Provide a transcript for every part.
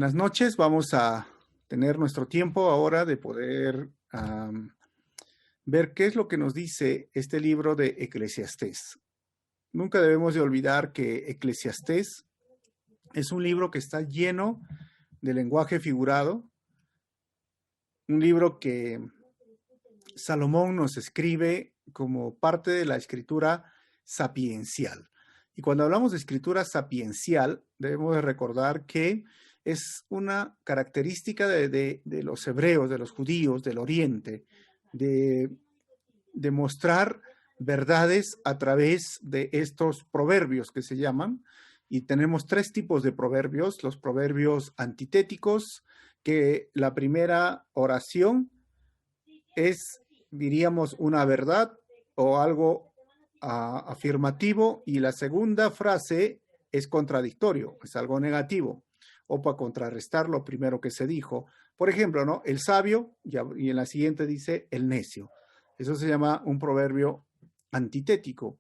Buenas noches, vamos a tener nuestro tiempo ahora de poder ver qué es lo que nos dice este libro de Eclesiastés. Nunca debemos de olvidar que Eclesiastés es un libro que está lleno de lenguaje figurado, un libro que Salomón nos escribe como parte de la escritura sapiencial. Y cuando hablamos de escritura sapiencial, debemos de recordar que es una característica de los hebreos, de los judíos, del oriente, de mostrar verdades a través de estos proverbios que se llaman. Y tenemos tres tipos de proverbios: los proverbios antitéticos, que la primera oración es, diríamos, una verdad o algo afirmativo, y la segunda frase es contradictorio, es algo negativo, o para contrarrestar lo primero que se dijo. Por ejemplo, ¿no? El sabio, y en la siguiente dice el necio. Eso se llama un proverbio antitético.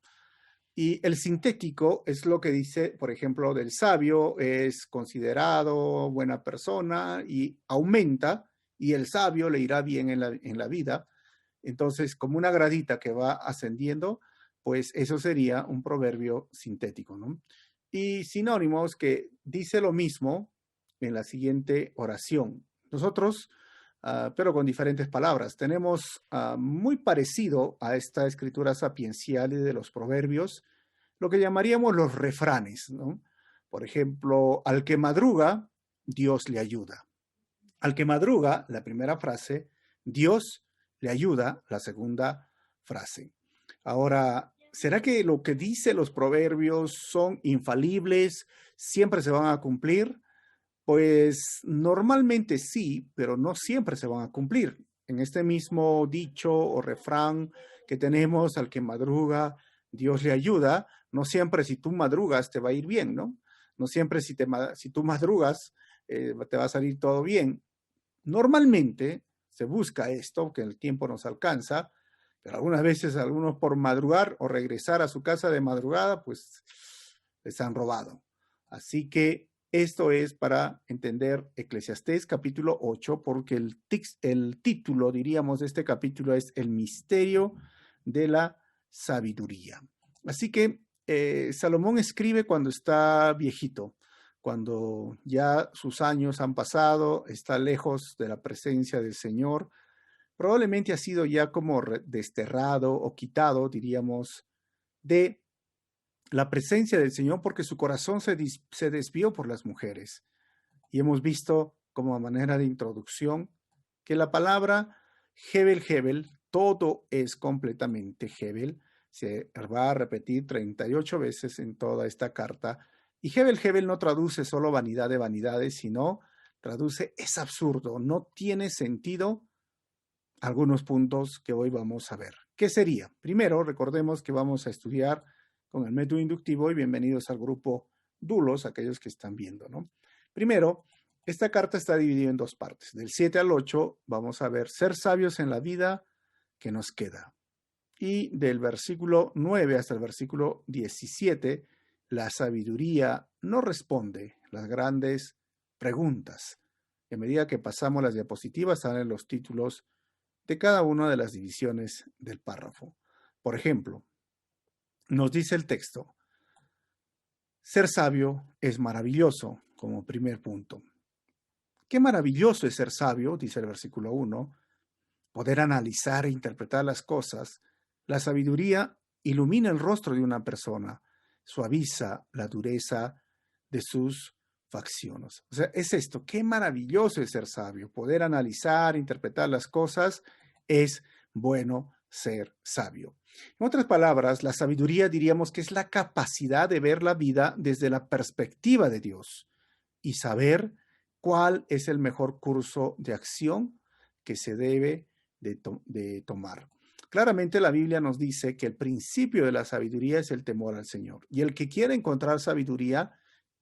Y el sintético es lo que dice, por ejemplo, del sabio es considerado buena persona y aumenta, y el sabio le irá bien en la vida. Entonces, como una gradita que va ascendiendo, pues eso sería un proverbio sintético, ¿no? Y sinónimos que dice lo mismo en la siguiente oración. Nosotros, pero con diferentes palabras, tenemos muy parecido a esta escritura sapiencial y de los proverbios, lo que llamaríamos los refranes, ¿no? Por ejemplo, al que madruga, Dios le ayuda. Al que madruga, la primera frase, Dios le ayuda, la segunda frase. Ahora, ¿será que lo que dicen los proverbios son infalibles? ¿Siempre se van a cumplir? Pues normalmente sí, pero no siempre se van a cumplir. En este mismo dicho o refrán que tenemos, al que madruga, Dios le ayuda, no siempre si tú madrugas te va a ir bien, ¿no? No siempre si tú madrugas te va a salir todo bien. Normalmente se busca esto, que el tiempo nos alcanza, pero algunas veces algunos por madrugar o regresar a su casa de madrugada, pues les han robado. Así que esto es para entender Eclesiastés capítulo 8, porque el título, diríamos, de este capítulo es El misterio de la sabiduría. Así que Salomón escribe cuando está viejito, cuando ya sus años han pasado, está lejos de la presencia del Señor. Probablemente ha sido ya como desterrado o quitado, diríamos, de la presencia del Señor, porque su corazón se desvió por las mujeres. Y hemos visto, como manera de introducción, que la palabra Hebel, todo es completamente Hebel, se va a repetir 38 veces en toda esta carta. Y Hebel no traduce solo vanidad de vanidades, sino traduce es absurdo, no tiene sentido. Algunos puntos que hoy vamos a ver. ¿Qué sería? Primero, recordemos que vamos a estudiar con el método inductivo, y bienvenidos al grupo Dulos, aquellos que están viendo, ¿no? Primero, esta carta está dividida en dos partes. Del 7 al 8 vamos a ver ser sabios en la vida que nos queda. Y del versículo 9 hasta el versículo 17, la sabiduría no responde las grandes preguntas. Y a medida que pasamos las diapositivas, salen los títulos de cada una de las divisiones del párrafo. Por ejemplo, nos dice el texto, ser sabio es maravilloso, como primer punto. Qué maravilloso es ser sabio, dice el versículo 1, poder analizar e interpretar las cosas. La sabiduría ilumina el rostro de una persona, suaviza la dureza de sus facciones. O sea, es esto, qué maravilloso es ser sabio, poder analizar, interpretar las cosas, es bueno ser sabio. En otras palabras, la sabiduría diríamos que es la capacidad de ver la vida desde la perspectiva de Dios y saber cuál es el mejor curso de acción que se debe de tomar. Claramente la Biblia nos dice que el principio de la sabiduría es el temor al Señor. Y el que quiere encontrar sabiduría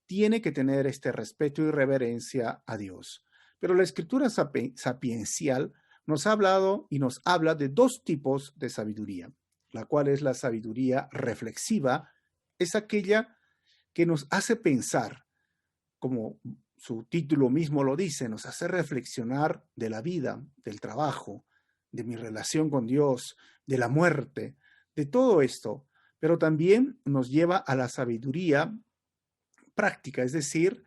tiene que tener este respeto y reverencia a Dios. Pero la escritura sapiencial nos ha hablado y nos habla de dos tipos de sabiduría, la cual es la sabiduría reflexiva, es aquella que nos hace pensar, como su título mismo lo dice, nos hace reflexionar de la vida, del trabajo, de mi relación con Dios, de la muerte, de todo esto, pero también nos lleva a la sabiduría práctica, es decir,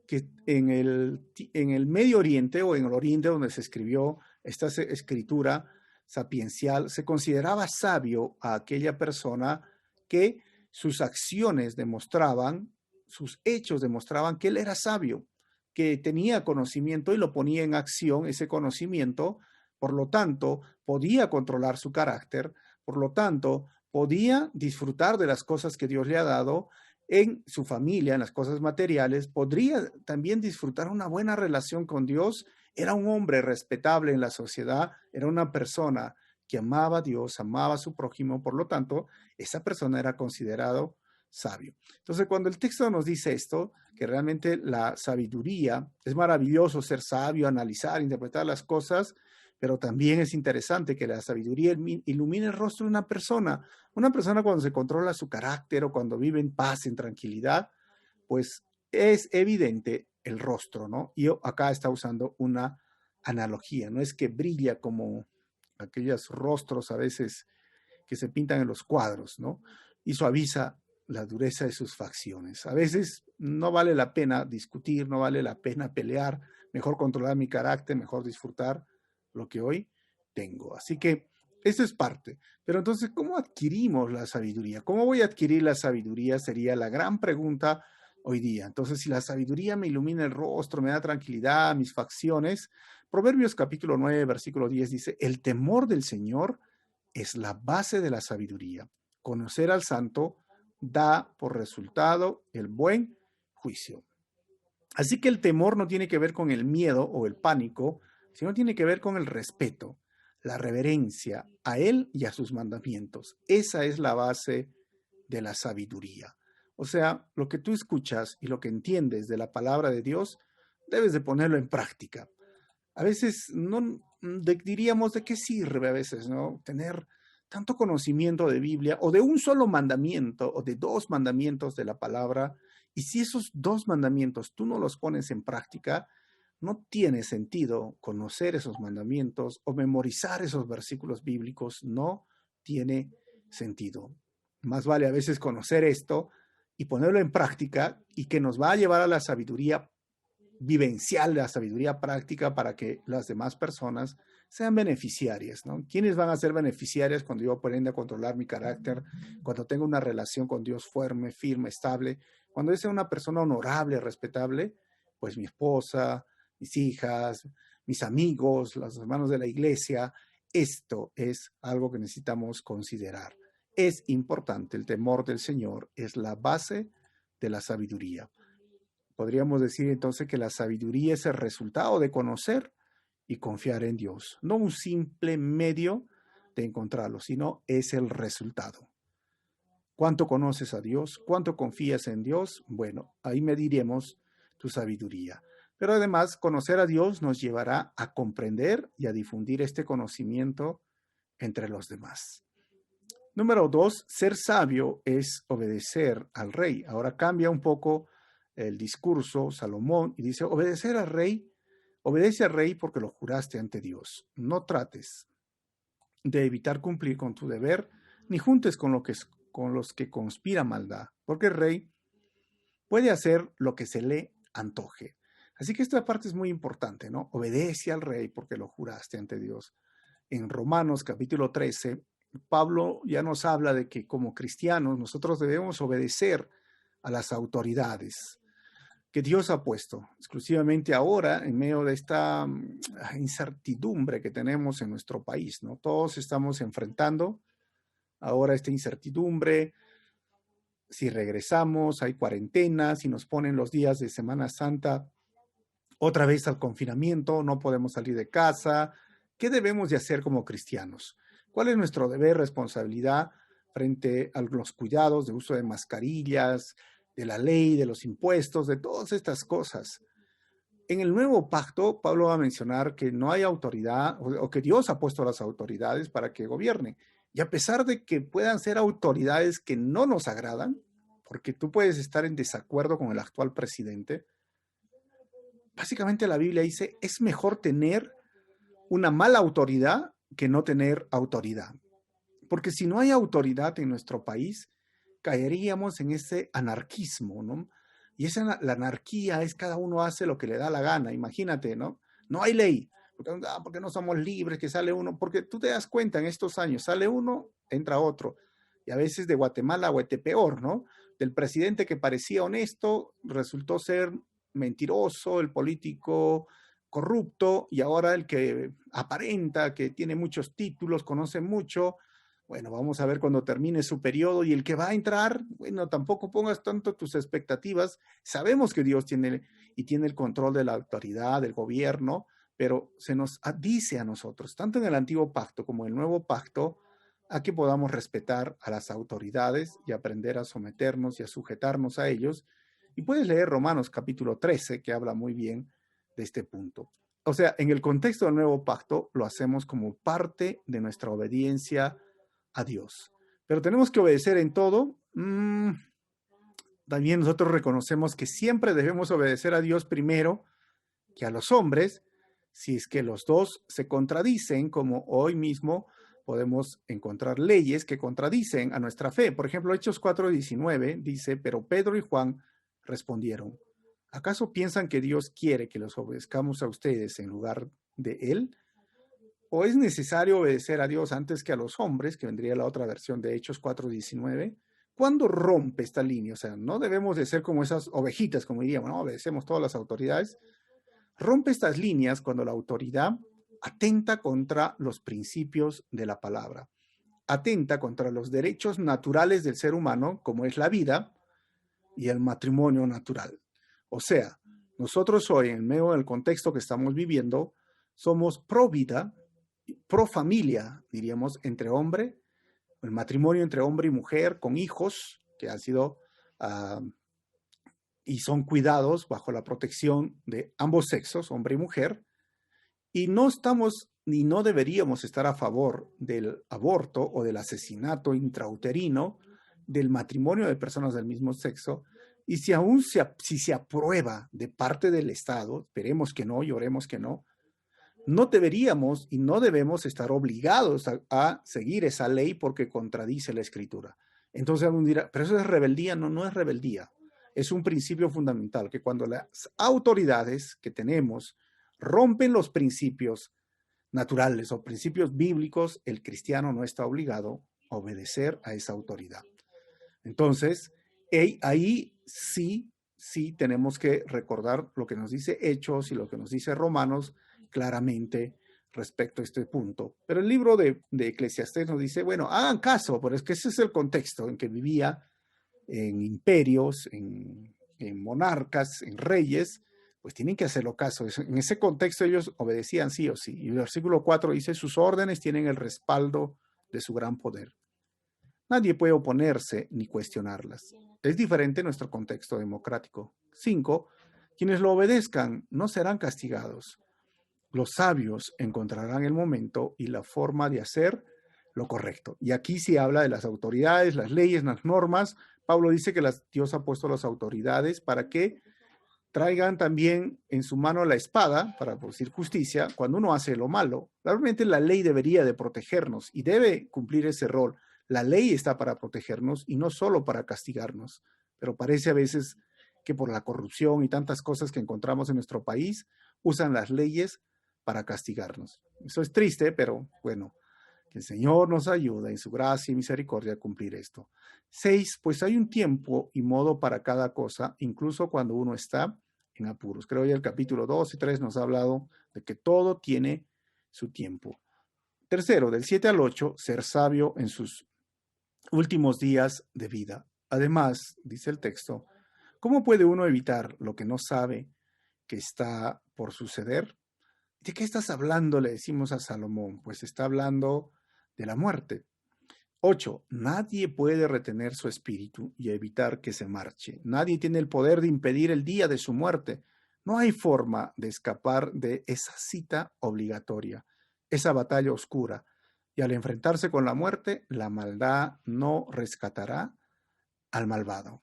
que en el Medio Oriente o en el Oriente donde se escribió esta escritura sapiencial, se consideraba sabio a aquella persona que sus acciones demostraban, sus hechos demostraban que él era sabio, que tenía conocimiento y lo ponía en acción ese conocimiento, por lo tanto, podía controlar su carácter, por lo tanto, podía disfrutar de las cosas que Dios le ha dado en su familia, en las cosas materiales, podría también disfrutar una buena relación con Dios. Era un hombre respetable en la sociedad, era una persona que amaba a Dios, amaba a su prójimo, por lo tanto, esa persona era considerado sabio. Entonces, cuando el texto nos dice esto, que realmente la sabiduría, es maravilloso ser sabio, analizar, interpretar las cosas, pero también es interesante que la sabiduría ilumine el rostro de una persona. Una persona cuando se controla su carácter o cuando vive en paz, en tranquilidad, pues es evidente el rostro, ¿no? Y acá está usando una analogía, no es que brilla como aquellos rostros a veces que se pintan en los cuadros, ¿no? Y suaviza la dureza de sus facciones. A veces no vale la pena discutir, no vale la pena pelear, mejor controlar mi carácter, mejor disfrutar lo que hoy tengo. Así que eso es parte. Pero entonces, ¿cómo adquirimos la sabiduría? ¿Cómo voy a adquirir la sabiduría? Sería la gran pregunta hoy día. Entonces, si la sabiduría me ilumina el rostro, me da tranquilidad, mis facciones, Proverbios capítulo 9, versículo 10 dice, el temor del Señor es la base de la sabiduría. Conocer al santo da por resultado el buen juicio. Así que el temor no tiene que ver con el miedo o el pánico, sino tiene que ver con el respeto, la reverencia a Él y a sus mandamientos. Esa es la base de la sabiduría. O sea, lo que tú escuchas y lo que entiendes de la palabra de Dios, debes de ponerlo en práctica. A veces no diríamos de qué sirve a veces, ¿no? Tener tanto conocimiento de Biblia o de un solo mandamiento o de dos mandamientos de la palabra. Y si esos dos mandamientos tú no los pones en práctica, no tiene sentido conocer esos mandamientos o memorizar esos versículos bíblicos, no tiene sentido. Más vale a veces conocer esto y ponerlo en práctica y que nos va a llevar a la sabiduría vivencial, la sabiduría práctica para que las demás personas sean beneficiarias, ¿no? ¿Quiénes van a ser beneficiarias cuando yo aprenda a controlar mi carácter, cuando tenga una relación con Dios firme, estable, cuando yo sea una persona honorable, respetable? Pues mi esposa, mis hijas, mis amigos, los hermanos de la iglesia. Esto es algo que necesitamos considerar. Es importante, el temor del Señor es la base de la sabiduría. Podríamos decir entonces que la sabiduría es el resultado de conocer y confiar en Dios, no un simple medio de encontrarlo, sino es el resultado. ¿Cuánto conoces a Dios? ¿Cuánto confías en Dios? Bueno, ahí mediremos tu sabiduría. Pero además, conocer a Dios nos llevará a comprender y a difundir este conocimiento entre los demás. Número 2, ser sabio es obedecer al rey. Ahora cambia un poco el discurso Salomón y dice, obedecer al rey, obedece al rey porque lo juraste ante Dios. No trates de evitar cumplir con tu deber, ni juntes con los que conspiran maldad, porque el rey puede hacer lo que se le antoje. Así que esta parte es muy importante, ¿no? Obedece al rey porque lo juraste ante Dios. En Romanos capítulo 13, Pablo ya nos habla de que como cristianos nosotros debemos obedecer a las autoridades que Dios ha puesto, exclusivamente ahora en medio de esta incertidumbre que tenemos en nuestro país, ¿no? Todos estamos enfrentando ahora esta incertidumbre. Si regresamos, hay cuarentena, si nos ponen los días de Semana Santa otra vez al confinamiento, no podemos salir de casa. ¿Qué debemos de hacer como cristianos? ¿Cuál es nuestro deber, responsabilidad frente a los cuidados de uso de mascarillas, de la ley, de los impuestos, de todas estas cosas? En el nuevo pacto, Pablo va a mencionar que no hay autoridad o que Dios ha puesto a las autoridades para que gobiernen. Y a pesar de que puedan ser autoridades que no nos agradan, porque tú puedes estar en desacuerdo con el actual presidente, Básicamente la Biblia dice, es mejor tener una mala autoridad que no tener autoridad. Porque si no hay autoridad en nuestro país, caeríamos en ese anarquismo, ¿no? Y la anarquía es cada uno hace lo que le da la gana, imagínate, ¿no? No hay ley, porque no somos libres, que sale uno, porque tú te das cuenta en estos años, sale uno, entra otro, y a veces de Guatemala a Guatepeor, ¿no? Del presidente que parecía honesto, resultó ser mentiroso, el político corrupto, y ahora el que aparenta que tiene muchos títulos, conoce mucho. Bueno, vamos a ver cuando termine su periodo y el que va a entrar, bueno, tampoco pongas tanto tus expectativas. Sabemos que Dios tiene el control de la autoridad, del gobierno, pero se nos dice a nosotros, tanto en el antiguo pacto como en el nuevo pacto, a que podamos respetar a las autoridades y aprender a someternos y a sujetarnos a ellos. Y puedes leer Romanos capítulo 13, que habla muy bien de este punto. O sea, en el contexto del nuevo pacto, lo hacemos como parte de nuestra obediencia a Dios. Pero tenemos que obedecer en todo. También nosotros reconocemos que siempre debemos obedecer a Dios primero que a los hombres, si es que los dos se contradicen, como hoy mismo podemos encontrar leyes que contradicen a nuestra fe. Por ejemplo, Hechos 4:19 dice, pero Pedro y Juan respondieron, ¿acaso piensan que Dios quiere que los obedezcamos a ustedes en lugar de Él? ¿O es necesario obedecer a Dios antes que a los hombres, que vendría la otra versión de Hechos 4:19? ¿Cuándo rompe esta línea? O sea, no debemos de ser como esas ovejitas, como diríamos, ¿no? Obedecemos todas las autoridades. Rompe estas líneas cuando la autoridad atenta contra los principios de la palabra, atenta contra los derechos naturales del ser humano, como es la vida y el matrimonio natural. O sea, nosotros hoy, en medio del contexto que estamos viviendo, somos pro vida, pro familia, diríamos, entre hombre, el matrimonio entre hombre y mujer, con hijos que han sido y son cuidados bajo la protección de ambos sexos, hombre y mujer, y no estamos ni no deberíamos estar a favor del aborto o del asesinato intrauterino, del matrimonio de personas del mismo sexo, y si se aprueba de parte del Estado, esperemos que no y oremos que no, no deberíamos y no debemos estar obligados a seguir esa ley porque contradice la Escritura. Entonces alguien dirá, pero eso es rebeldía. No, no es rebeldía. Es un principio fundamental que cuando las autoridades que tenemos rompen los principios naturales o principios bíblicos, el cristiano no está obligado a obedecer a esa autoridad. Entonces, ahí sí tenemos que recordar lo que nos dice Hechos y lo que nos dice Romanos claramente respecto a este punto. Pero el libro de Eclesiastés nos dice, bueno, hagan caso, pero es que ese es el contexto en que vivía, en imperios, en monarcas, en reyes, pues tienen que hacerlo caso. En ese contexto ellos obedecían sí o sí. Y el versículo 4 dice, sus órdenes tienen el respaldo de su gran poder. Nadie puede oponerse ni cuestionarlas. Es diferente nuestro contexto democrático. 5. Quienes lo obedezcan no serán castigados. Los sabios encontrarán el momento y la forma de hacer lo correcto. Y aquí sí habla de las autoridades, las leyes, las normas. Pablo dice que Dios ha puesto las autoridades para que traigan también en su mano la espada para producir justicia cuando uno hace lo malo. Realmente la ley debería de protegernos y debe cumplir ese rol. La ley está para protegernos y no solo para castigarnos. Pero parece a veces que por la corrupción y tantas cosas que encontramos en nuestro país, usan las leyes para castigarnos. Eso es triste, pero bueno, que el Señor nos ayude en su gracia y misericordia a cumplir esto. 6, pues hay un tiempo y modo para cada cosa, incluso cuando uno está en apuros. Creo que el capítulo 2 y 3 nos ha hablado de que todo tiene su tiempo. Tercero, del 7 al 8, ser sabio en sus últimos días de vida. Además, dice el texto, ¿cómo puede uno evitar lo que no sabe que está por suceder? ¿De qué estás hablando? Le decimos a Salomón. Pues está hablando de la muerte. 8. Nadie puede retener su espíritu y evitar que se marche. Nadie tiene el poder de impedir el día de su muerte. No hay forma de escapar de esa cita obligatoria, esa batalla oscura. Y al enfrentarse con la muerte, la maldad no rescatará al malvado.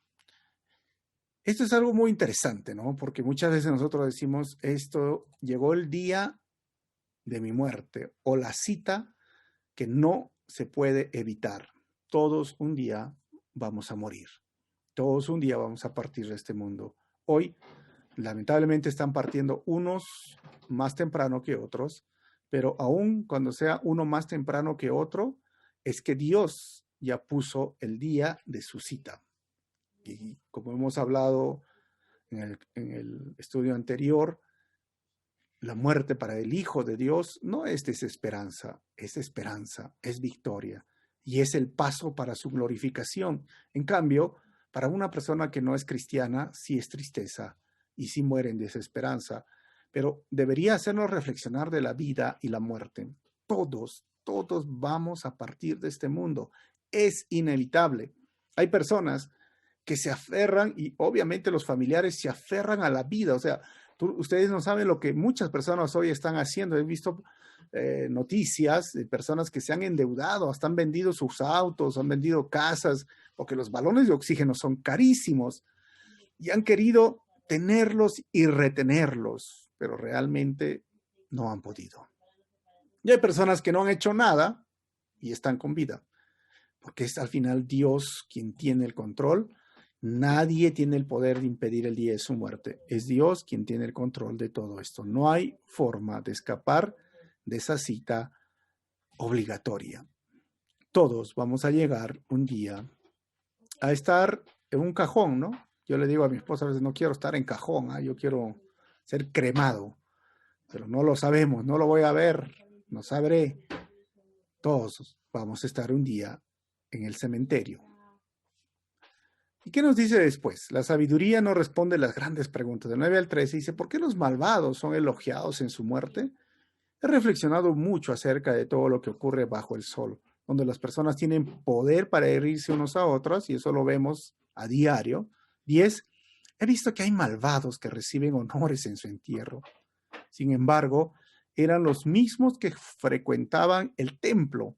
Esto es algo muy interesante, ¿no? Porque muchas veces nosotros decimos, esto llegó el día de mi muerte o la cita que no se puede evitar. Todos un día vamos a morir. Todos un día vamos a partir de este mundo. Hoy, lamentablemente, están partiendo unos más temprano que otros, pero aún cuando sea uno más temprano que otro, es que Dios ya puso el día de su cita. Y como hemos hablado en el estudio anterior, la muerte para el Hijo de Dios no es desesperanza, es victoria y es el paso para su glorificación. En cambio, para una persona que no es cristiana, sí es tristeza y sí muere en desesperanza, pero debería hacernos reflexionar de la vida y la muerte. Todos vamos a partir de este mundo. Es inevitable. Hay personas que se aferran y obviamente los familiares se aferran a la vida, o sea, ustedes no saben lo que muchas personas hoy están haciendo. He visto noticias de personas que se han endeudado, hasta han vendido sus autos, han vendido casas, porque los balones de oxígeno son carísimos y han querido tenerlos y retenerlos, pero realmente no han podido. Y hay personas que no han hecho nada y están con vida, porque es al final Dios quien tiene el control. Nadie tiene el poder de impedir el día de su muerte. Es Dios quien tiene el control de todo esto. No hay forma de escapar de esa cita obligatoria. Todos vamos a llegar un día a estar en un cajón, ¿no? Yo le digo a mi esposa a veces, no quiero estar en cajón, yo quiero ser cremado, pero no lo sabemos, no lo voy a ver, no sabré. Todos vamos a estar un día en el cementerio. ¿Y qué nos dice después? La sabiduría no responde las grandes preguntas. Del 9 al 13 dice, ¿por qué los malvados son elogiados en su muerte? He reflexionado mucho acerca de todo lo que ocurre bajo el sol, donde las personas tienen poder para herirse unos a otros, y eso lo vemos a diario. 10. He visto que hay malvados que reciben honores en su entierro. Sin embargo, eran los mismos que frecuentaban el templo,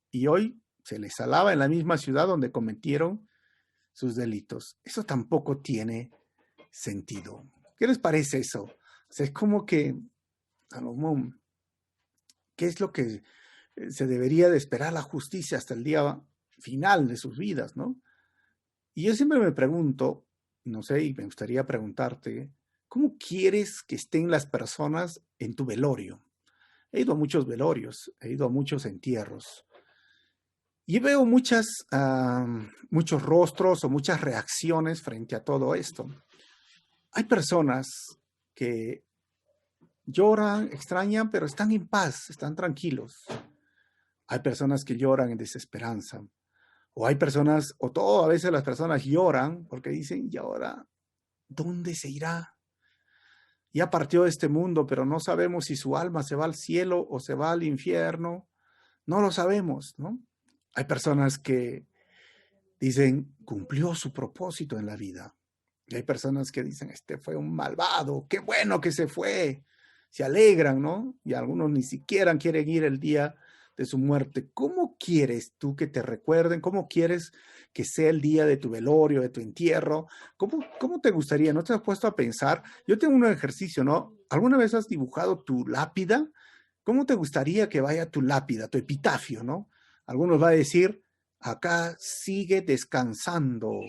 y hoy se les alaba en la misma ciudad donde cometieron sus delitos. Eso tampoco tiene sentido. ¿Qué les parece eso? O sea, es como que, Salomón, ¿qué es lo que se debería de esperar la justicia hasta el día final de sus vidas, ¿no? Y yo siempre me pregunto, no sé, y me gustaría preguntarte, ¿cómo quieres que estén las personas en tu velorio? He ido a muchos velorios, he ido a muchos entierros, y veo muchos rostros o muchas reacciones frente a todo esto. Hay personas que lloran, extrañan, pero están en paz, están tranquilos. Hay personas que lloran en desesperanza. O hay personas, a veces las personas lloran porque dicen, ¿y ahora dónde se irá? Ya partió de este mundo, pero no sabemos si su alma se va al cielo o se va al infierno. No lo sabemos, ¿no? Hay personas que dicen, cumplió su propósito en la vida. Y hay personas que dicen, este fue un malvado, qué bueno que se fue. Se alegran, ¿no? Y algunos ni siquiera quieren ir el día de su muerte. ¿Cómo quieres tú que te recuerden? ¿Cómo quieres que sea el día de tu velorio, de tu entierro? ¿Cómo te gustaría? ¿No te has puesto a pensar? Yo tengo un ejercicio, ¿no? ¿Alguna vez has dibujado tu lápida? ¿Cómo te gustaría que vaya tu lápida, tu epitafio, ¿no? Algunos va a decir, acá sigue descansando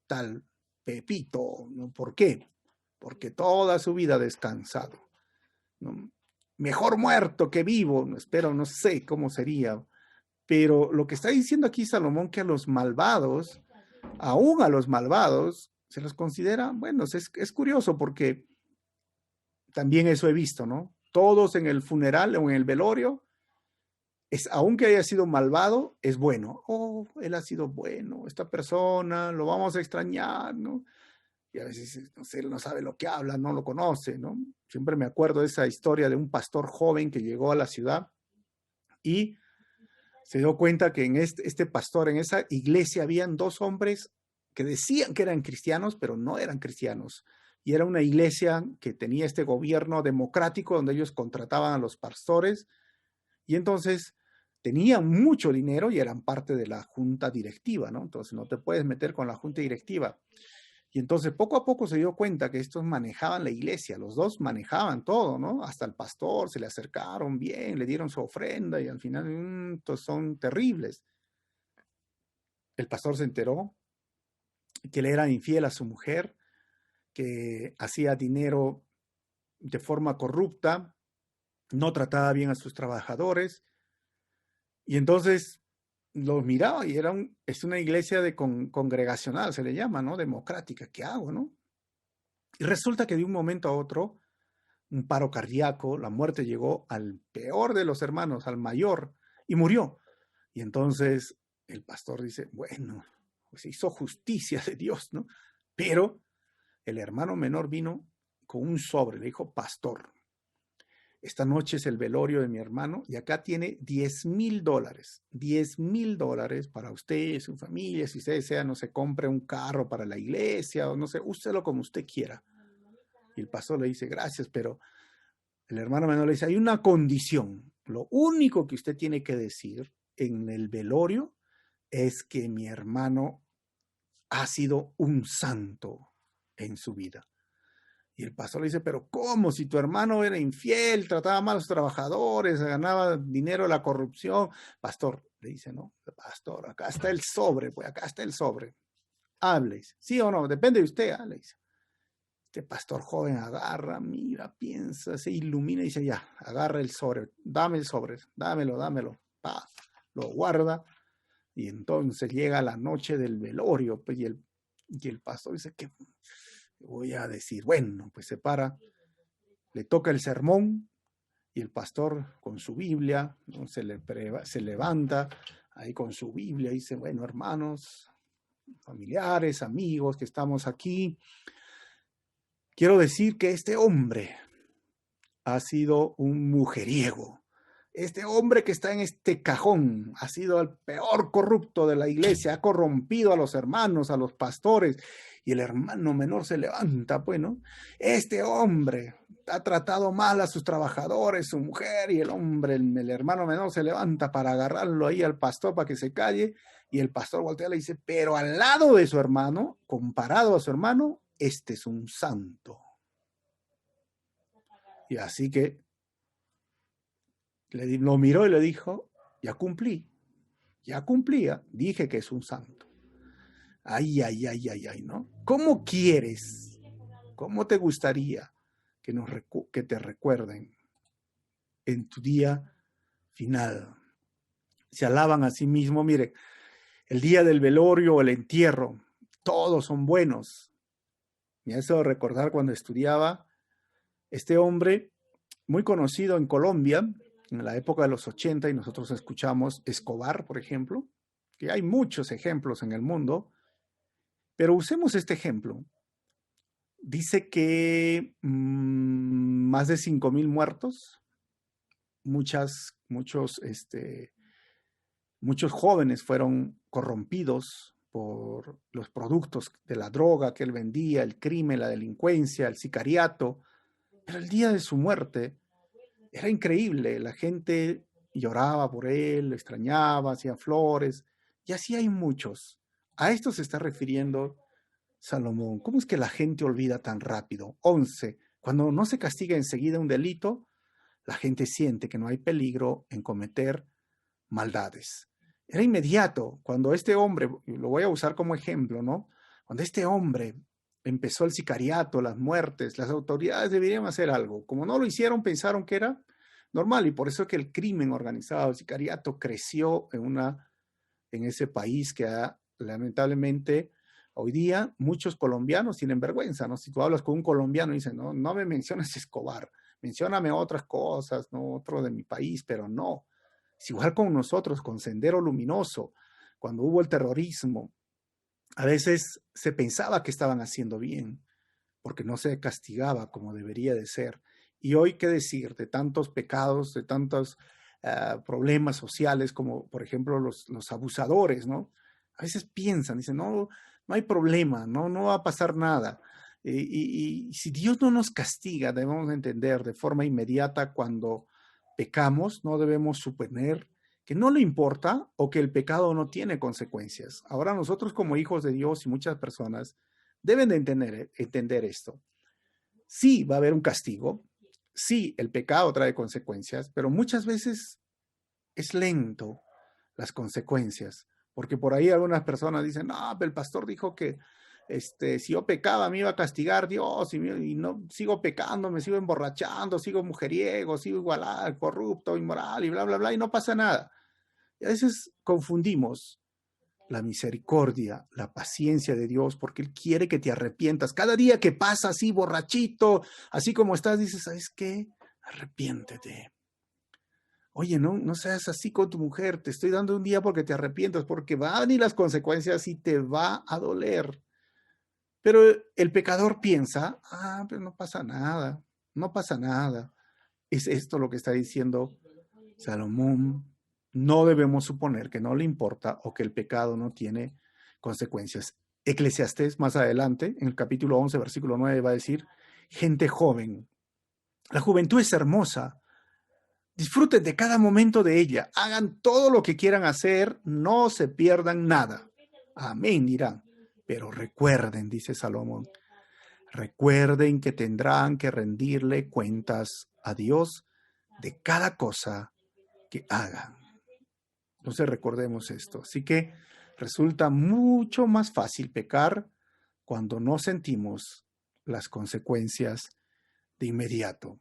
tal Pepito, ¿no? ¿Por qué? Porque toda su vida ha descansado, ¿no? Mejor muerto que vivo, espero, no sé cómo sería, pero lo que está diciendo aquí Salomón, que a los malvados, aún a los malvados, se los considera, bueno, es curioso porque también eso he visto, ¿no? Todos en el funeral o en el velorio, aunque haya sido malvado, es bueno. Oh, él ha sido bueno, esta persona, lo vamos a extrañar, ¿no? Y a veces, no sé, él no sabe lo que habla, no lo conoce, ¿no? Siempre me acuerdo de esa historia de un pastor joven que llegó a la ciudad y se dio cuenta que en este pastor, en esa iglesia, habían dos hombres que decían que eran cristianos, pero no eran cristianos. Y era una iglesia que tenía este gobierno democrático donde ellos contrataban a los pastores y entonces tenían mucho dinero y eran parte de la junta directiva, ¿no? Entonces no te puedes meter con la junta directiva. Y entonces poco a poco se dio cuenta que estos manejaban la iglesia, los dos manejaban todo, ¿no? Hasta el pastor se le acercaron bien, le dieron su ofrenda y al final son terribles. El pastor se enteró que le era infiel a su mujer, que hacía dinero de forma corrupta, no trataba bien a sus trabajadores, y entonces los miraba y es una iglesia congregacional, se le llama, ¿no? Democrática. ¿Qué hago, no? Y resulta que de un momento a otro, un paro cardíaco, la muerte llegó al peor de los hermanos, al mayor, y murió. Y entonces el pastor dice, bueno, pues hizo justicia de Dios, ¿no? Pero el hermano menor vino con un sobre, le dijo, pastor, esta noche es el velorio de mi hermano y acá tiene $10,000, $10,000 para usted y su familia, si usted desea, no se compre un carro para la iglesia o no sé, úselo como usted quiera. Y el pastor le dice, gracias, pero el hermano menor le dice, hay una condición, lo único que usted tiene que decir en el velorio es que mi hermano ha sido un santo en su vida. Y el pastor le dice, pero ¿cómo? Si tu hermano era infiel, trataba mal a los trabajadores, ganaba dinero de la corrupción. Pastor, le dice, no, pastor, acá está el sobre, pues acá está el sobre. Hable, sí o no, depende de usted, le dice. Este pastor joven agarra, mira, piensa, se ilumina y dice, ya, agarra el sobre, dame el sobre, dámelo, pa, lo guarda. Y entonces llega la noche del velorio, pues, y el pastor dice, ¿qué voy a decir? Bueno, pues se para, le toca el sermón y el pastor con su Biblia, ¿no? se levanta ahí con su Biblia y dice, bueno, hermanos, familiares, amigos que estamos aquí, quiero decir que este hombre ha sido un mujeriego. Este hombre que está en este cajón ha sido el peor corrupto de la iglesia, ha corrompido a los hermanos, a los pastores, y el hermano menor se levanta, pues, ¿no? Este hombre ha tratado mal a sus trabajadores, su mujer, y el hermano menor se levanta para agarrarlo ahí al pastor para que se calle, y el pastor voltea y le dice, pero al lado de su hermano, comparado a su hermano, este es un santo. Y así que lo miró y le dijo, ya cumplía, dije que es un santo. Ay, ¿no? ¿Cómo quieres, cómo te gustaría que te recuerden en tu día final? Se alaban a sí mismos, mire, el día del velorio o el entierro, todos son buenos. Me hace recordar cuando estudiaba este hombre muy conocido en Colombia, en la época de los 80, y nosotros escuchamos Escobar, por ejemplo, que hay muchos ejemplos en el mundo, pero usemos este ejemplo. Dice que más de 5,000 muertos, muchos jóvenes fueron corrompidos por los productos de la droga que él vendía, el crimen, la delincuencia, el sicariato, pero el día de su muerte era increíble, la gente lloraba por él, lo extrañaba, hacía flores, y así hay muchos. A esto se está refiriendo Salomón. ¿Cómo es que la gente olvida tan rápido? 11. Cuando no se castiga enseguida un delito, la gente siente que no hay peligro en cometer maldades. Era inmediato. Cuando este hombre, lo voy a usar como ejemplo, ¿no? Cuando este hombre empezó el sicariato, las muertes, las autoridades deberían hacer algo. Como no lo hicieron, pensaron que era normal, y por eso es que el crimen organizado, el sicariato, creció en ese país que lamentablemente hoy día muchos colombianos tienen vergüenza, ¿no? Si tú hablas con un colombiano y dicen, no, no me menciones Escobar, mencióname otras cosas, ¿no? Otro de mi país, pero no. Es igual con nosotros, con Sendero Luminoso, cuando hubo el terrorismo, a veces se pensaba que estaban haciendo bien, porque no se castigaba como debería de ser. Y hoy, ¿qué decir de tantos pecados, de tantos problemas sociales, como por ejemplo los abusadores, ¿no? A veces piensan, dicen, no, no hay problema, no va a pasar nada. Y si Dios no nos castiga, debemos entender de forma inmediata cuando pecamos, no debemos suponer que no le importa o que el pecado no tiene consecuencias. Ahora nosotros como hijos de Dios y muchas personas Deben de entender esto. Sí, va a haber un castigo. Sí, el pecado trae consecuencias, pero muchas veces es lento las consecuencias, porque por ahí algunas personas dicen, no, pero el pastor dijo que si yo pecaba me iba a castigar Dios y no sigo pecando, me sigo emborrachando, sigo mujeriego, sigo igual, corrupto, inmoral y bla, bla, bla, y no pasa nada. Y a veces confundimos la misericordia, la paciencia de Dios, porque Él quiere que te arrepientas. Cada día que pasa así borrachito, así como estás, dices, ¿sabes qué? Arrepiéntete. Oye, no seas así con tu mujer, te estoy dando un día porque te arrepientas, porque van a venir las consecuencias y te va a doler. Pero el pecador piensa, pero no pasa nada, no pasa nada. Es esto lo que está diciendo Salomón. No debemos suponer que no le importa o que el pecado no tiene consecuencias. Eclesiastés más adelante, en el capítulo 11, versículo 9, va a decir, gente joven, la juventud es hermosa, disfruten de cada momento de ella, hagan todo lo que quieran hacer, no se pierdan nada. Amén, dirán. Pero recuerden, dice Salomón, recuerden que tendrán que rendirle cuentas a Dios de cada cosa que hagan. Entonces recordemos esto. Así que resulta mucho más fácil pecar cuando no sentimos las consecuencias de inmediato.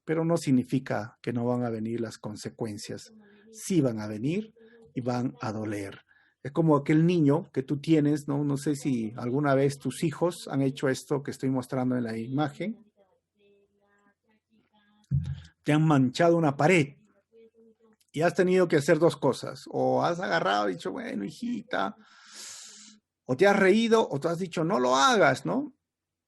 Pero no significa que no van a venir las consecuencias. Sí van a venir y van a doler. Es como aquel niño que tú tienes, ¿no? No sé si alguna vez tus hijos han hecho esto que estoy mostrando en la imagen. Te han manchado una pared y has tenido que hacer dos cosas. O has agarrado y dicho, bueno, hijita, o te has reído o te has dicho, no lo hagas, ¿no?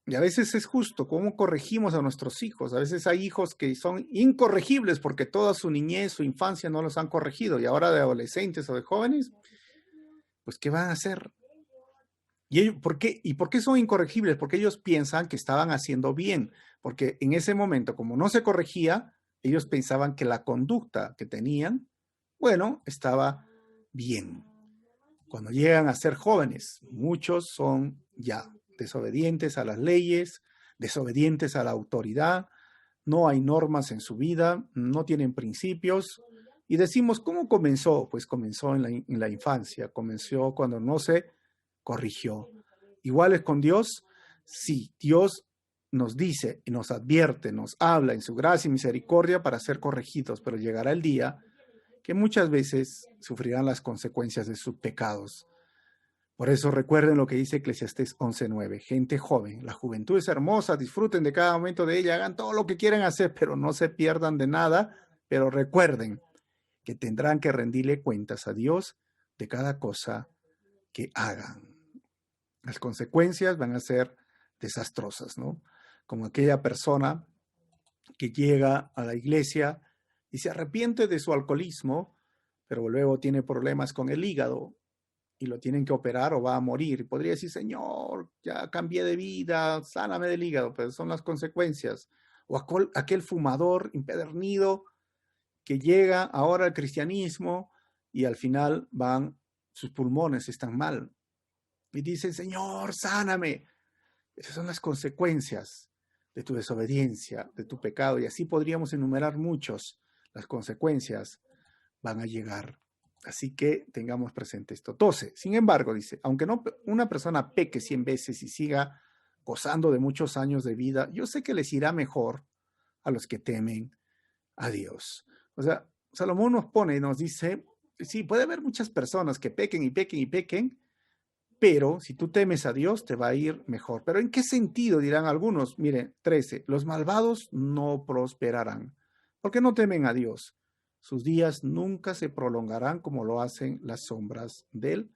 Y a veces es justo cómo corregimos a nuestros hijos. A veces hay hijos que son incorregibles porque toda su niñez, su infancia no los han corregido. Y ahora de adolescentes o de jóvenes, pues ¿qué van a hacer? ¿Y ellos, por qué son incorregibles? Porque ellos piensan que estaban haciendo bien. Porque en ese momento, como no se corregía, ellos pensaban que la conducta que tenían, bueno, estaba bien. Cuando llegan a ser jóvenes, muchos son ya desobedientes a las leyes, desobedientes a la autoridad, no hay normas en su vida, no tienen principios. Y decimos, ¿cómo comenzó? Pues comenzó en la infancia, comenzó cuando no se corrigió. ¿Igual es con Dios? Sí, Dios nos dice y nos advierte, nos habla en su gracia y misericordia para ser corregidos, pero llegará el día que muchas veces sufrirán las consecuencias de sus pecados. Por eso recuerden lo que dice Eclesiastés 11:9. Gente joven, la juventud es hermosa, disfruten de cada momento de ella, hagan todo lo que quieran hacer, pero no se pierdan de nada. Pero recuerden que tendrán que rendirle cuentas a Dios de cada cosa que hagan. Las consecuencias van a ser desastrosas, ¿no? Como aquella persona que llega a la iglesia y se arrepiente de su alcoholismo, pero luego tiene problemas con el hígado y lo tienen que operar o va a morir. Podría decir, Señor, ya cambié de vida, sáname del hígado, pero son las consecuencias. O aquel fumador empedernido que llega ahora al cristianismo y al final sus pulmones están mal. Y dicen, Señor, sáname. Esas son las consecuencias de tu desobediencia, de tu pecado. Y así podríamos enumerar muchos. Las consecuencias van a llegar. Así que tengamos presente esto. 12. Sin embargo, dice, aunque no una persona peque 100 veces y siga gozando de muchos años de vida, yo sé que les irá mejor a los que temen a Dios. O sea, Salomón nos pone y nos dice, sí, puede haber muchas personas que pequen y pequen y pequen, pero si tú temes a Dios, te va a ir mejor. ¿Pero en qué sentido? Dirán algunos. Miren, 13. Los malvados no prosperarán, porque no temen a Dios. Sus días nunca se prolongarán como lo hacen las sombras del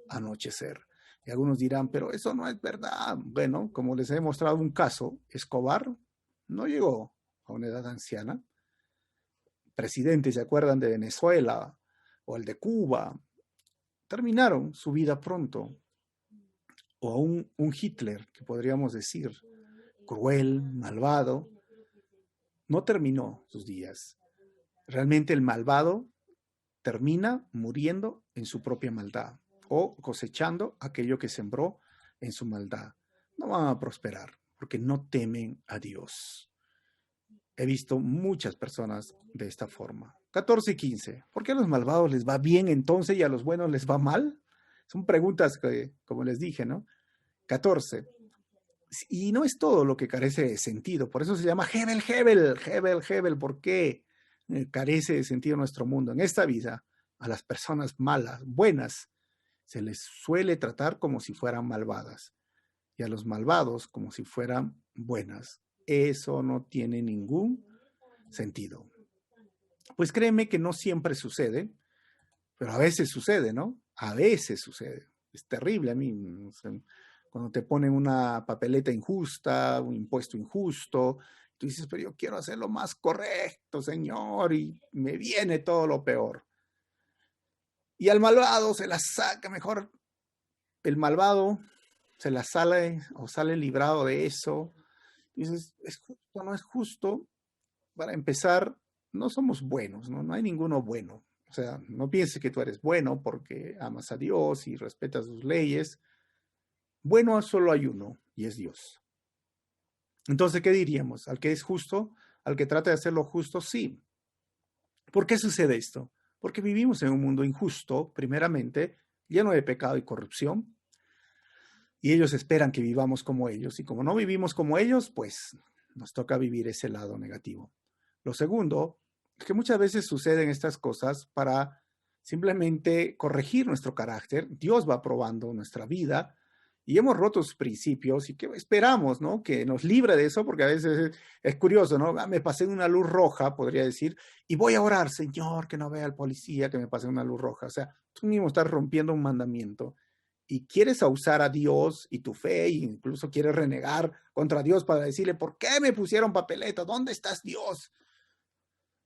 anochecer. Y algunos dirán, pero eso no es verdad. Bueno, como les he mostrado un caso, Escobar no llegó a una edad anciana. Presidentes, ¿se acuerdan de Venezuela o el de Cuba? Terminaron su vida pronto. O a un Hitler, que podríamos decir, cruel, malvado, no terminó sus días. Realmente el malvado termina muriendo en su propia maldad o cosechando aquello que sembró en su maldad. no van a prosperar porque no temen a Dios. He visto muchas personas de esta forma. 14 y 15. ¿Por qué a los malvados les va bien entonces y a los buenos les va mal? Son preguntas que, como les dije, ¿no? 14. Y no es todo lo que carece de sentido. Por eso se llama Hebel, Hebel, Hebel, Hebel. ¿Por qué carece de sentido nuestro mundo? En esta vida, a las personas malas, buenas, se les suele tratar como si fueran malvadas y a los malvados como si fueran buenas. Eso no tiene ningún sentido. Pues créeme que no siempre sucede, pero a veces sucede, ¿no? A veces sucede. Es terrible a mí. O sea, cuando te ponen una papeleta injusta, un impuesto injusto, tú dices, pero yo quiero hacer lo más correcto, señor, y me viene todo lo peor. Y al malvado se la saca mejor. El malvado se la sale o sale librado de eso. Dices, ¿es justo? ¿No es justo? Para empezar, no somos buenos, ¿no? No hay ninguno bueno. O sea, no pienses que tú eres bueno porque amas a Dios y respetas sus leyes. Bueno, solo hay uno y es Dios. Entonces, ¿qué diríamos? ¿Al que es justo? ¿Al que trata de hacer lo justo? Sí. ¿Por qué sucede esto? Porque vivimos en un mundo injusto, primeramente, lleno de pecado y corrupción, y ellos esperan que vivamos como ellos, y como no vivimos como ellos, pues nos toca vivir ese lado negativo. Lo segundo es que muchas veces suceden estas cosas para simplemente corregir nuestro carácter. Dios va probando nuestra vida y hemos roto sus principios y que esperamos, ¿no? Que nos libre de eso, porque a veces es curioso, ¿no? Me pasé en una luz roja, podría decir, y voy a orar, Señor, que no vea al policía que me pasé en una luz roja. O sea, tú mismo estás rompiendo un mandamiento y quieres usar a Dios y tu fe, e incluso quieres renegar contra Dios para decirle, ¿por qué me pusieron papeleta? ¿Dónde estás, Dios?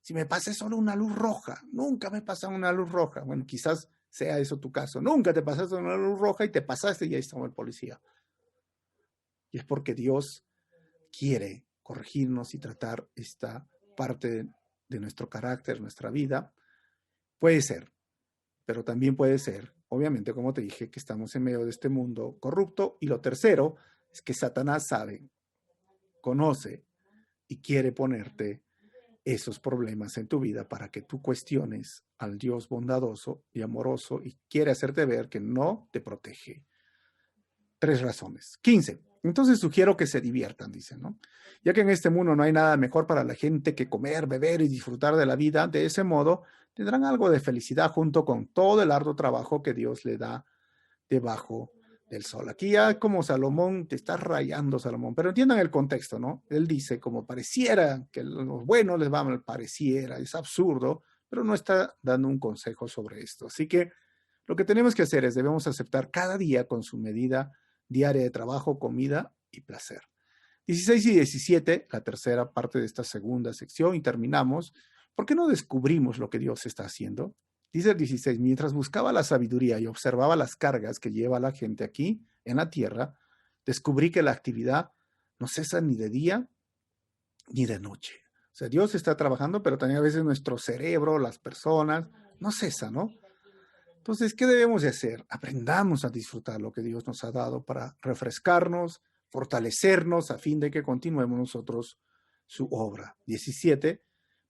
Si me pasé solo una luz roja, nunca me pasa una luz roja. Bueno, quizás sea eso tu caso. Nunca te pasaste una luz roja y te pasaste y ahí estaba el policía. Y es porque Dios quiere corregirnos y tratar esta parte de nuestro carácter, nuestra vida. Puede ser, pero también puede ser, obviamente, como te dije, que estamos en medio de este mundo corrupto. Y lo tercero es que Satanás sabe, conoce y quiere ponerte esos problemas en tu vida para que tú cuestiones al Dios bondadoso y amoroso y quiere hacerte ver que no te protege. 3 razones. 15. Entonces sugiero que se diviertan, dicen, ¿no? Ya que en este mundo no hay nada mejor para la gente que comer, beber y disfrutar de la vida, de ese modo tendrán algo de felicidad junto con todo el arduo trabajo que Dios le da debajo del sol. Aquí ya como Salomón, te está rayando Salomón, pero entiendan el contexto, ¿no? Él dice, como pareciera que los buenos les va mal, pareciera, es absurdo, pero no está dando un consejo sobre esto. Así que lo que tenemos que hacer es, debemos aceptar cada día con su medida diaria de trabajo, comida y placer. 16 y 17, la tercera parte de esta segunda sección, y terminamos. ¿Por qué no descubrimos lo que Dios está haciendo? Dice el 16, mientras buscaba la sabiduría y observaba las cargas que lleva la gente aquí en la tierra, descubrí que la actividad no cesa ni de día ni de noche. O sea, Dios está trabajando, pero también a veces nuestro cerebro, las personas, no cesa, ¿no? Entonces, ¿qué debemos de hacer? Aprendamos a disfrutar lo que Dios nos ha dado para refrescarnos, fortalecernos a fin de que continuemos nosotros su obra. 17.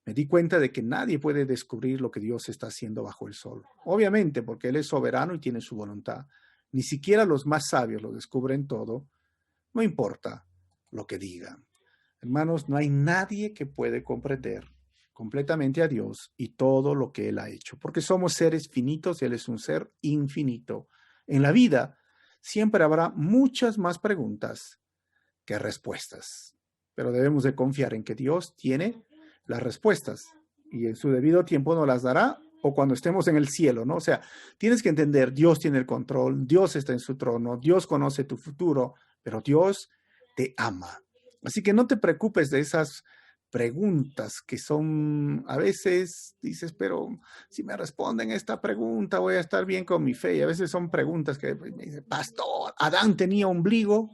Me di cuenta de que nadie puede descubrir lo que Dios está haciendo bajo el sol. Obviamente, porque Él es soberano y tiene su voluntad. Ni siquiera los más sabios lo descubren todo. No importa lo que digan. Hermanos, no hay nadie que puede comprender completamente a Dios y todo lo que Él ha hecho, porque somos seres finitos y Él es un ser infinito. En la vida siempre habrá muchas más preguntas que respuestas, pero debemos de confiar en que Dios tiene las respuestas y en su debido tiempo nos las dará o cuando estemos en el cielo, ¿no? O sea, tienes que entender, Dios tiene el control, Dios está en su trono, Dios conoce tu futuro, pero Dios te ama. Así que no te preocupes de esas preguntas que son, a veces dices, pero si me responden esta pregunta voy a estar bien con mi fe. Y a veces son preguntas que me dicen, pastor, ¿Adán tenía ombligo?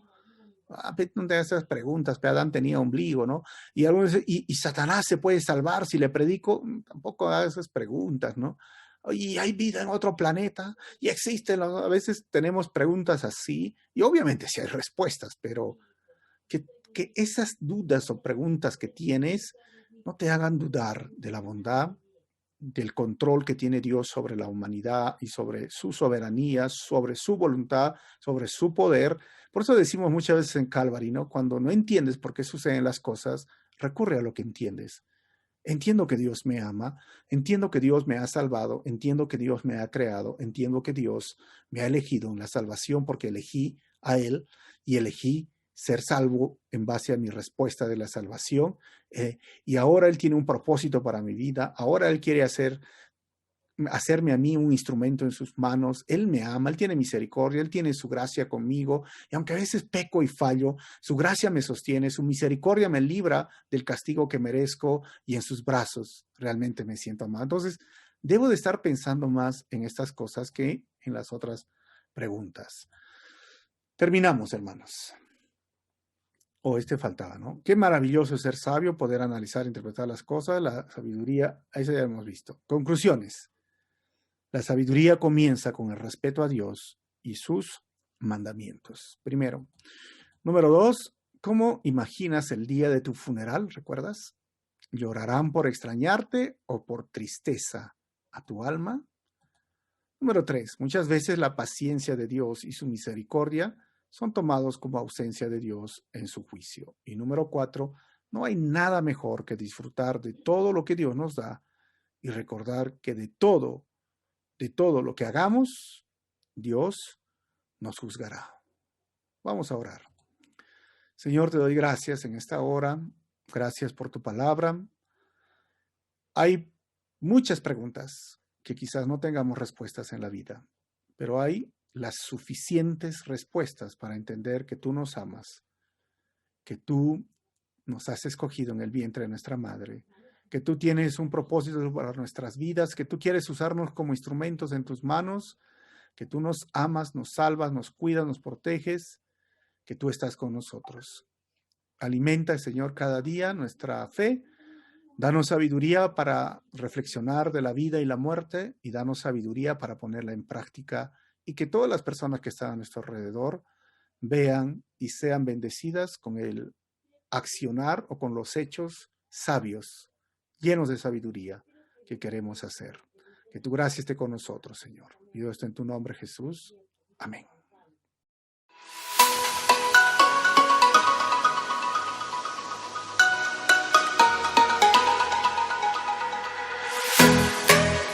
No te hagas esas preguntas, pero Adán tenía ombligo, ¿no? Y Satanás se puede salvar si le predico, tampoco hagas esas preguntas, ¿no? y hay vida en otro planeta, y existen, a veces tenemos preguntas así, y obviamente sí hay respuestas, pero que esas dudas o preguntas que tienes no te hagan dudar de la bondad, del control que tiene Dios sobre la humanidad y sobre su soberanía, sobre su voluntad, sobre su poder. Por eso decimos muchas veces en Calvary, ¿no? Cuando no entiendes por qué suceden las cosas, recurre a lo que entiendes. Entiendo que Dios me ama, entiendo que Dios me ha salvado, entiendo que Dios me ha creado, entiendo que Dios me ha elegido en la salvación porque elegí a Él y elegí ser salvo en base a mi respuesta de la salvación. Y ahora Él tiene un propósito para mi vida, ahora Él quiere hacerme a mí un instrumento en sus manos. Él me ama, Él tiene misericordia, Él tiene su gracia conmigo. Y aunque a veces peco y fallo, su gracia me sostiene, su misericordia me libra del castigo que merezco y en sus brazos realmente me siento amado. Entonces, debo de estar pensando más en estas cosas que en las otras preguntas. Terminamos, hermanos. Este faltaba, ¿no? Qué maravilloso es ser sabio, poder analizar, interpretar las cosas, la sabiduría, eso ya hemos visto. Conclusiones. La sabiduría comienza con el respeto a Dios y sus mandamientos. Primero. Número 2, ¿cómo imaginas el día de tu funeral? ¿Recuerdas? ¿Llorarán por extrañarte o por tristeza a tu alma? Número 3, muchas veces la paciencia de Dios y su misericordia son tomados como ausencia de Dios en su juicio. Y número 4, no hay nada mejor que disfrutar de todo lo que Dios nos da y recordar que de todo lo que hagamos, Dios nos juzgará. Vamos a orar. Señor, te doy gracias en esta hora. Gracias por tu palabra. Hay muchas preguntas que quizás no tengamos respuestas en la vida, pero hay las suficientes respuestas para entender que tú nos amas, que tú nos has escogido en el vientre de nuestra madre, que tú tienes un propósito para nuestras vidas, que tú quieres usarnos como instrumentos en tus manos, que tú nos amas, nos salvas, nos cuidas, nos proteges, que tú estás con nosotros. Alimenta, Señor, cada día nuestra fe. Danos sabiduría para reflexionar de la vida y la muerte y danos sabiduría para ponerla en práctica y que todas las personas que están a nuestro alrededor vean y sean bendecidas con el accionar o con los hechos sabios, llenos de sabiduría que queremos hacer. Que tu gracia esté con nosotros, Señor. Pido esto en tu nombre, Jesús. Amén.